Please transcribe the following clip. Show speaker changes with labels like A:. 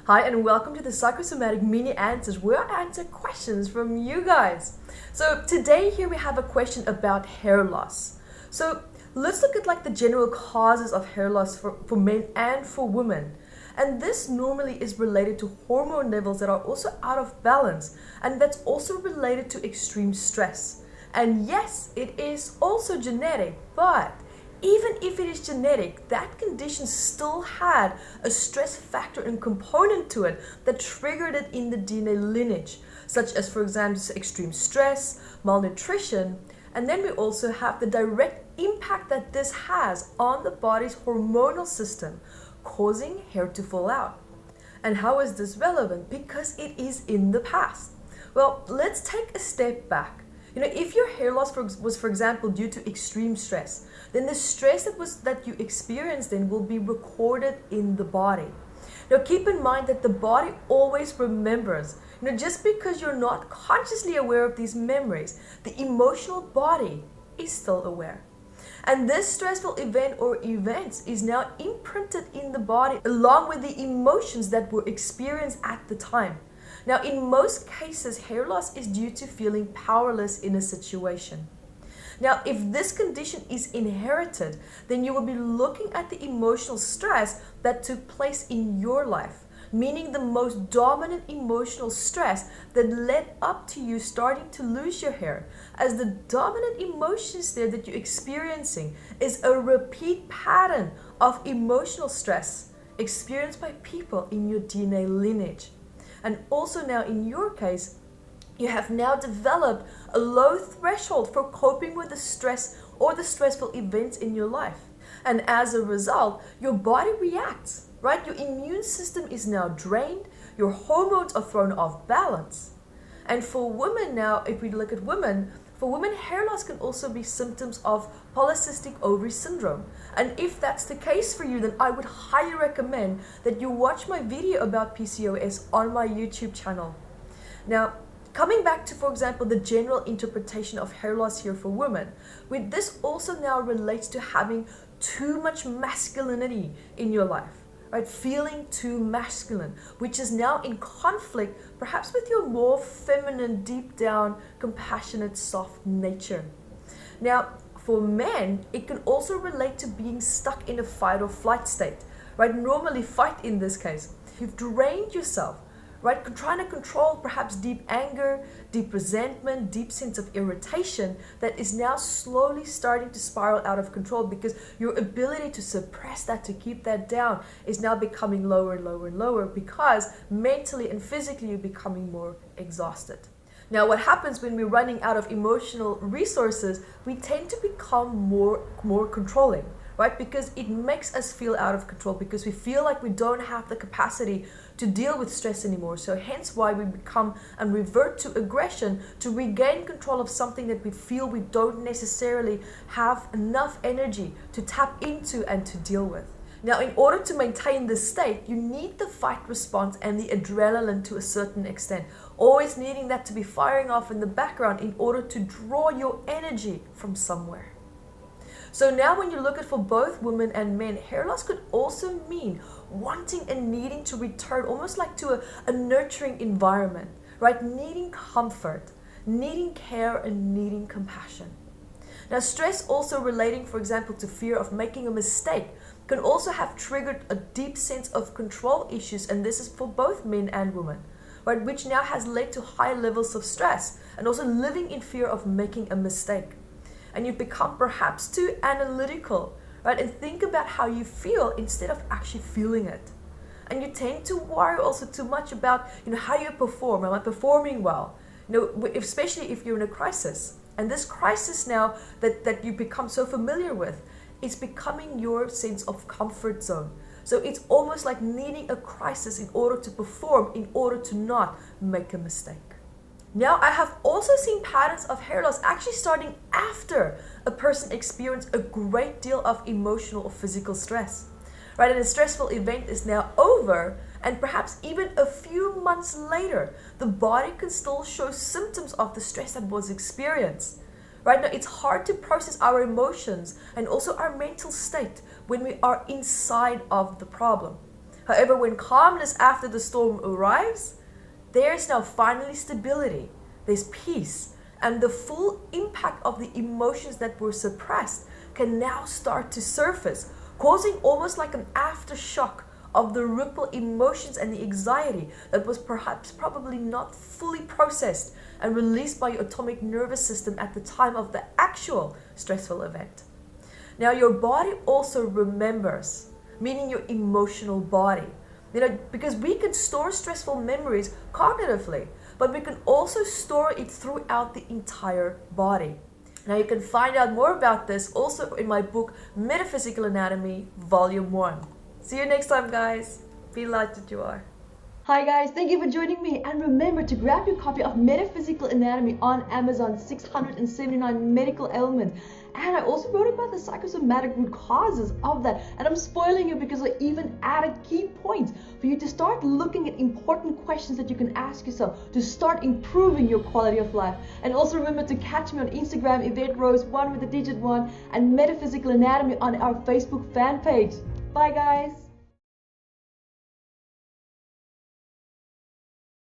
A: Hi and welcome to the Psychosomatic Mini Answers, where I answer questions from you guys. So today here we have a question about hair loss. So let's look at the general causes of hair loss for men and for women. And this normally is related to hormone levels that are also out of balance, and that's also related to extreme stress. And yes, it is also genetic, but even if it is genetic, that condition still had a stress factor and component to it that triggered it in the DNA lineage, such as, for example, extreme stress, malnutrition, and then we also have the direct impact that this has on the body's hormonal system, causing hair to fall out. And how is this relevant? Because it is in the past. Well, let's take a step back. If your hair loss was, for example, due to extreme stress, then the stress that you experienced then will be recorded in the body. Now, keep in mind that the body always remembers. Just because you're not consciously aware of these memories, the emotional body is still aware. And this stressful event or events is now imprinted in the body along with the emotions that were experienced at the time. Now, in most cases, hair loss is due to feeling powerless in a situation. Now, if this condition is inherited, then you will be looking at the emotional stress that took place in your life, meaning the most dominant emotional stress that led up to you starting to lose your hair, as the dominant emotions there that you're experiencing is a repeat pattern of emotional stress experienced by people in your DNA lineage. And also now in your case, you have now developed a low threshold for coping with the stress or the stressful events in your life. And as a result, your body reacts, right? Your immune system is now drained, your hormones are thrown off balance. And for women now, if we look at women, for women, hair loss can also be symptoms of polycystic ovary syndrome. And if that's the case for you, then I would highly recommend that you watch my video about PCOS on my YouTube channel. Now, coming back to, for example, the general interpretation of hair loss here for women, this also now relates to having too much masculinity in your life. Right, feeling too masculine, which is now in conflict perhaps with your more feminine, deep down, compassionate, soft nature. Now, for men, it can also relate to being stuck in a fight or flight state, right? Normally fight in this case. You've drained yourself, right? Trying to control perhaps deep anger, deep resentment, deep sense of irritation that is now slowly starting to spiral out of control because your ability to suppress that, to keep that down, is now becoming lower and lower and lower because mentally and physically you're becoming more exhausted. Now, what happens when we're running out of emotional resources, we tend to become more controlling. Right? Because it makes us feel out of control because we feel like we don't have the capacity to deal with stress anymore. So hence why we become and revert to aggression to regain control of something that we feel we don't necessarily have enough energy to tap into and to deal with. Now, in order to maintain this state, you need the fight response and the adrenaline to a certain extent, always needing that to be firing off in the background in order to draw your energy from somewhere. So now when you look at for both women and men, hair loss could also mean wanting and needing to return almost like to a nurturing environment, right? Needing comfort, needing care, and needing compassion. Now, stress also relating, for example, to fear of making a mistake can also have triggered a deep sense of control issues, and this is for both men and women, right? Which now has led to high levels of stress and also living in fear of making a mistake. And you become perhaps too analytical, right? And think about how you feel instead of actually feeling it. And you tend to worry also too much about, how you perform. Am I performing well? Especially if you're in a crisis. And this crisis now that you become so familiar with is becoming your sense of comfort zone. So it's almost like needing a crisis in order to perform, in order to not make a mistake. Now, I have also seen patterns of hair loss actually starting after a person experienced a great deal of emotional or physical stress, right? And a stressful event is now over, and perhaps even a few months later, the body can still show symptoms of the stress that was experienced. Right now, it's hard to process our emotions and also our mental state when we are inside of the problem. However, when calmness after the storm arrives, there's now finally stability, there's peace, and the full impact of the emotions that were suppressed can now start to surface, causing almost like an aftershock of the ripple emotions and the anxiety that was probably not fully processed and released by your autonomic nervous system at the time of the actual stressful event. Now, your body also remembers, meaning your emotional body. Because we can store stressful memories cognitively, but we can also store it throughout the entire body. Now, you can find out more about this also in my book, Metaphysical Anatomy Volume 1. See you next time, guys. Be light that you are. Hi guys, thank you for joining me, and remember to grab your copy of Metaphysical Anatomy on Amazon, 679 medical elements. And I also wrote about the psychosomatic root causes of that, and I'm spoiling you because I even added key points for you to start looking at important questions that you can ask yourself to start improving your quality of life. And also remember to catch me on Instagram, Evette Rose, 1 with the digit 1, and Metaphysical Anatomy on our Facebook fan page. Bye guys!